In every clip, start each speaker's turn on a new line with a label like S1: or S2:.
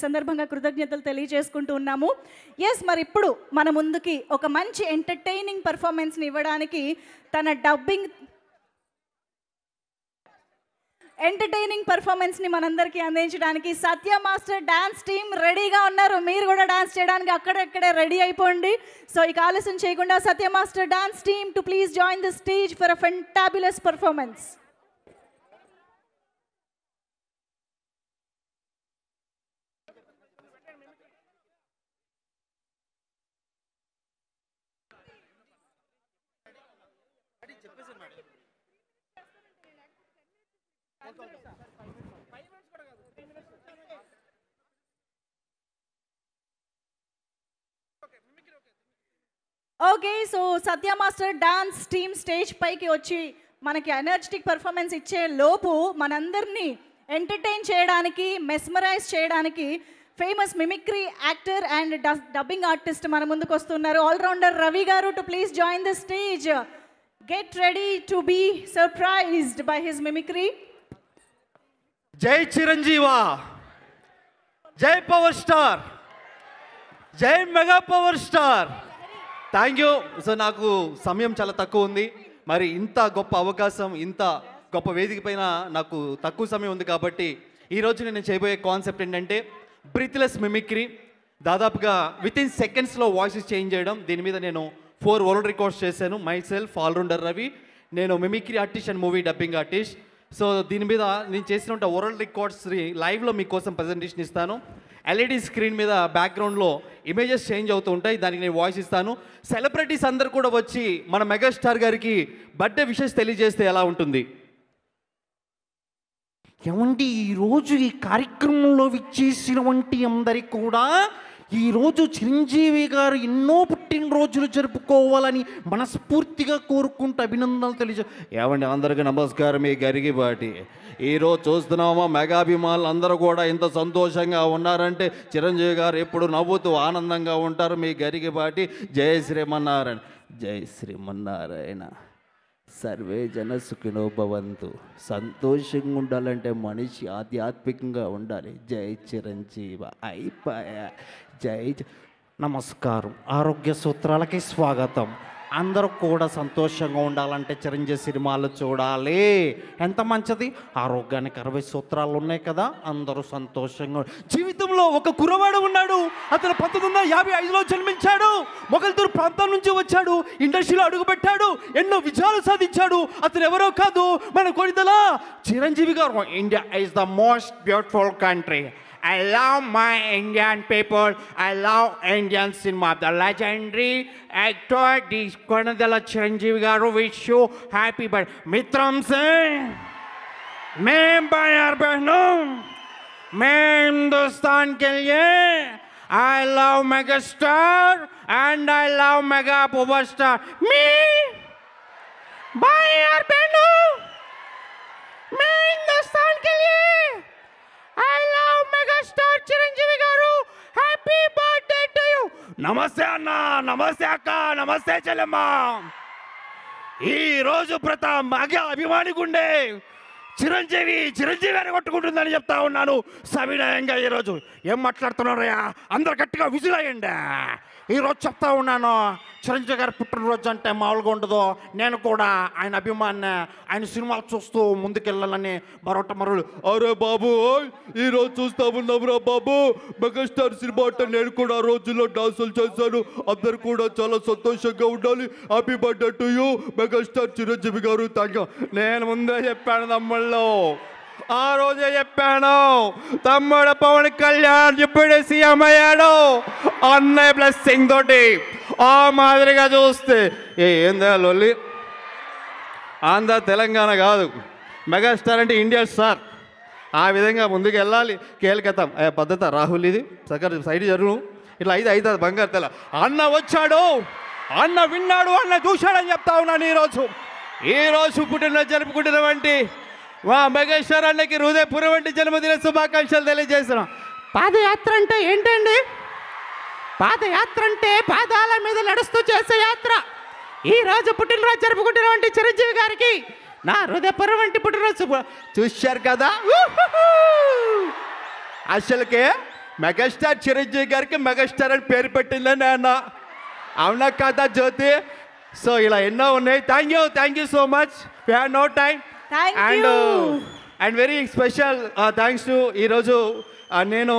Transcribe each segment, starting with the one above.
S1: సందర్భంగా కృతజ్ఞతలు తెలియజేసుకుంటూ ఉన్నాము. ఎస్, మరి ఇప్పుడు మన ముందుకి ఒక మంచి ఎంటర్టైనింగ్ పర్ఫార్మెన్స్ని ఇవ్వడానికి తన ఎంటర్టైనింగ్ పర్ఫార్మెన్స్ని మనందరికీ అందించడానికి సత్య మాస్టర్ డాన్స్ టీమ్ రెడీగా ఉన్నారు. మీరు కూడా డాన్స్ చేయడానికి అక్కడెక్కడే రెడీ అయిపోండి. సో ఇక ఆలస్యం చేయకుండా Satya master dance team to please join the stage for a fabulous performance. Okay, so Satya master dance team stage పైకి వచ్చి మనకి ఎనర్జెటిక్ పర్ఫార్మెన్స్ ఇచ్చే లోపు మనందరినీ ఎంటర్టైన్ చేయడానికి, మెస్మరైజ్ చేయడానికి famous mimicry actor and dubbing artist మన ముందుకు వస్తున్నారు. ఆల్రౌండర్ రవి గారు to please join the stage. Get ready to be surprised by his mimicry.
S2: జై చిరంజీవా, జై పవర్ స్టార్, జై mega power star. Thank you. So నాకు సమయం చాలా తక్కువ ఉంది. మరి ఇంత గొప్ప అవకాశం, ఇంత గొప్ప వేదిక పైన నాకు తక్కువ సమయం ఉంది కాబట్టి ఈరోజు నేను చేయబోయే కాన్సెప్ట్ ఏంటంటే బ్రీత్లెస్ మిమిక్రీ. దాదాపుగా వితిన్ సెకండ్స్లో వాయిసెస్ చేంజ్ చేయడం. దీని మీద నేను 4 వరల్డ్ రికార్డ్స్ చేశాను. మై సెల్ఫ్ ఆల్రౌండర్ రవి, నేను mimicry artist and movie dubbing artist. So దీని మీద నేను చేసిన వరల్డ్ రికార్డ్స్ లైవ్లో మీకోసం ప్రజెంటేషన్ ఇస్తాను. ఎల్ఈడి స్క్రీన్ మీద బ్యాక్గ్రౌండ్లో ఇమేజెస్ చేంజ్ అవుతూ ఉంటాయి, దానికి నేను వాయిస్ ఇస్తాను. సెలబ్రిటీస్ అందరు కూడా వచ్చి మన మెగాస్టార్ గారికి బర్త్డే విషెస్ తెలియజేస్తే ఎలా ఉంటుంది?
S3: ఏమండి, ఈరోజు ఈ కార్యక్రమంలో విచ్చేసిన వంటి అందరికి కూడా ఈరోజు చిరంజీవి గారు ఎన్నో పుట్టినరోజులు జరుపుకోవాలని మనస్ఫూర్తిగా కోరుకుంటూ అభినందనలు తెలియజే.
S2: ఏమండి, అందరికీ నమస్కారం. మీ గరిగిపాటి ఈరోజు చూస్తున్నామా, మెగాభిమానులు అందరూ కూడా ఇంత సంతోషంగా ఉన్నారంటే చిరంజీవి గారు ఎప్పుడు నవ్వుతూ ఆనందంగా ఉంటారు. మీ గరిగిపాటి. జై శ్రీమన్నారాయణ. జై శ్రీమన్నారాయణ. సర్వే జన సుఖినో భవంతు. సంతోషంగా ఉండాలంటే మనిషి ఆధ్యాత్మికంగా ఉండాలి. జై చిరంజీవి. అయిపోయా. జై
S3: నమస్కారం. ఆరోగ్య సూత్రాలకి స్వాగతం. అందరూ కూడా సంతోషంగా ఉండాలంటే చిరంజీవి సినిమాలు చూడాలి. ఎంత మంచిది. ఆరోగ్యానికి 60 సూత్రాలు ఉన్నాయి కదా. అందరూ సంతోషంగా.
S2: జీవితంలో ఒక కుర్రవాడు ఉన్నాడు. అతను 1955లో జన్మించాడు. మొగల్తూరు ప్రాంతం నుంచి వచ్చాడు. ఇండస్ట్రీలో అడుగుపెట్టాడు. ఎన్నో విజయాలు సాధించాడు. అతను ఎవరో కాదు, మన కొడిదల చిరంజీవి గారు.
S3: India is the most beautiful country. I love my Indian people. I love Indian cinema. The legendary actor, the Konadala Chiranjeevi garu, wish you happy birthday. Mitram Singh, मैं बाहर बहनों, मैं हिंदुस्तान के लिए I love megastar and I love mega power star. Me, बाहर बहनों, मैं हिंदुस्तान के लिए I love megastar Chiranjeevi garu. Happy birthday to you.
S2: నమస్తే అన్న, నమస్తే అక్క, నమస్తే చెల్లెమ్మ. ఈ రోజు ప్రతాప్ మగ అభిమాని గుండె చిరంజీవి అని కొట్టుకుంటుందని చెప్తా ఉన్నాను సవినయంగా. ఈరోజు ఏం మాట్లాడుతున్నారయ్యా? అందరు గట్టిగా విజులయ్యండి. ఈరోజు చెప్తా ఉన్నాను, చిరంజీవి గారి పుట్టినరోజు అంటే మామూలుగా ఉండదు. నేను కూడా ఆయన అభిమాని. ఆయన సినిమాలు చూస్తూ ముందుకెళ్ళాలని మరొకటి
S4: అరే బాబు, ఈరోజు చూస్తా ఉన్నావురా బాబు, మెగాస్టార్ సినిమా అంటే నేను కూడా ఆ రోజుల్లో డాన్సులు చేశాను. అందరు కూడా చాలా సంతోషంగా ఉండాలి. Happy birthday to you megastar Chiranjeevi garu. Thank you.
S2: నేను ముందే చెప్పాను తమ్ముళ్ళు, ఆ రోజే చెప్పాను. తమ్ముడు పవన్ కళ్యాణ్ ఇప్పుడే సీఎం అయ్యాడు అన్నయ్య బ్లెస్సింగ్ తోటి. ఆ మాదిరిగా చూస్తే ఏందా లొల్లి? ఆంధ్ర తెలంగాణ కాదు, మెగాస్టార్ అంటే ఇండియా స్టార్. ఆ విధంగా ముందుకు వెళ్ళాలి. కేల్కతాం పద్ధత రాహుల్, ఇది సగర్ సైడ్ జరుగు. ఇట్లా అయితే బంగారు తెల. అన్న వచ్చాడు, అన్న విన్నాడు, అన్న చూశాడని చెప్తా ఉన్నాను. ఈరోజు పుట్టినరోజు జరుపుకుంటున్నటువంటి మా మెగాస్టార్ అన్నకి హృదయపూర్వక జన్మదిన శుభాకాంక్షలు తెలియజేస్తున్నాం.
S3: పాదయాత్ర అంటే ఏంటండి? పాదయాత్ర అంటే పాదాల మీద నడుస్తూ చేసే యాత్ర. ఈ రోజు పుట్టినరోజు జరుపుకుంటున్నటువంటి చిరంజీవి గారికి నా హృదయపూర్వక పుట్టినరోజు.
S2: చూశారు కదా, అసలుకే మెగాస్టార్ చిరంజీవి గారికి మెగాస్టార్ అని పేరు పెట్టిందని అన్న. అవునా కదా జ్యోతి? సో ఇలా ఎన్నో ఉన్నాయి. Thank you so much. We have no time.
S1: Thank
S2: and
S1: you.
S2: And very special thanks to ఈరోజు నేను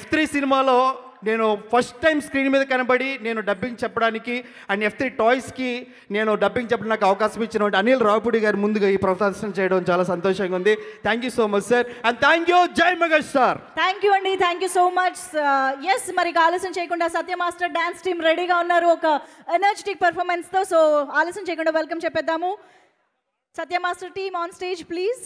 S2: F3 సినిమాలో నేను ఫస్ట్ టైం స్క్రీన్ మీద కనబడి నేను డబ్బింగ్ చెప్పడానికి అండ్ F3 టాయ్స్కి నేను డబ్బింగ్ చెప్పడానికి అవకాశం ఇచ్చినటువంటి అనిల్ రావుపూడి గారి ముందుగా ఈ ప్రదర్శన చేయడం చాలా సంతోషంగా ఉంది. Thank you so much sir. And thank you. జై మెగాస్టార్.
S1: థ్యాంక్ యూ అండి, thank you so much. Yes, మరి ఆలస్యం చేయకుండా సత్య మాస్టర్ డాన్స్ టీమ్ రెడీగా ఉన్నారు ఒక ఎనర్జెటిక్ పర్ఫార్మెన్స్తో. సో ఆలస్యం చేయకుండా వెల్కమ్ చెప్పేద్దాము. Satya master team on stage please.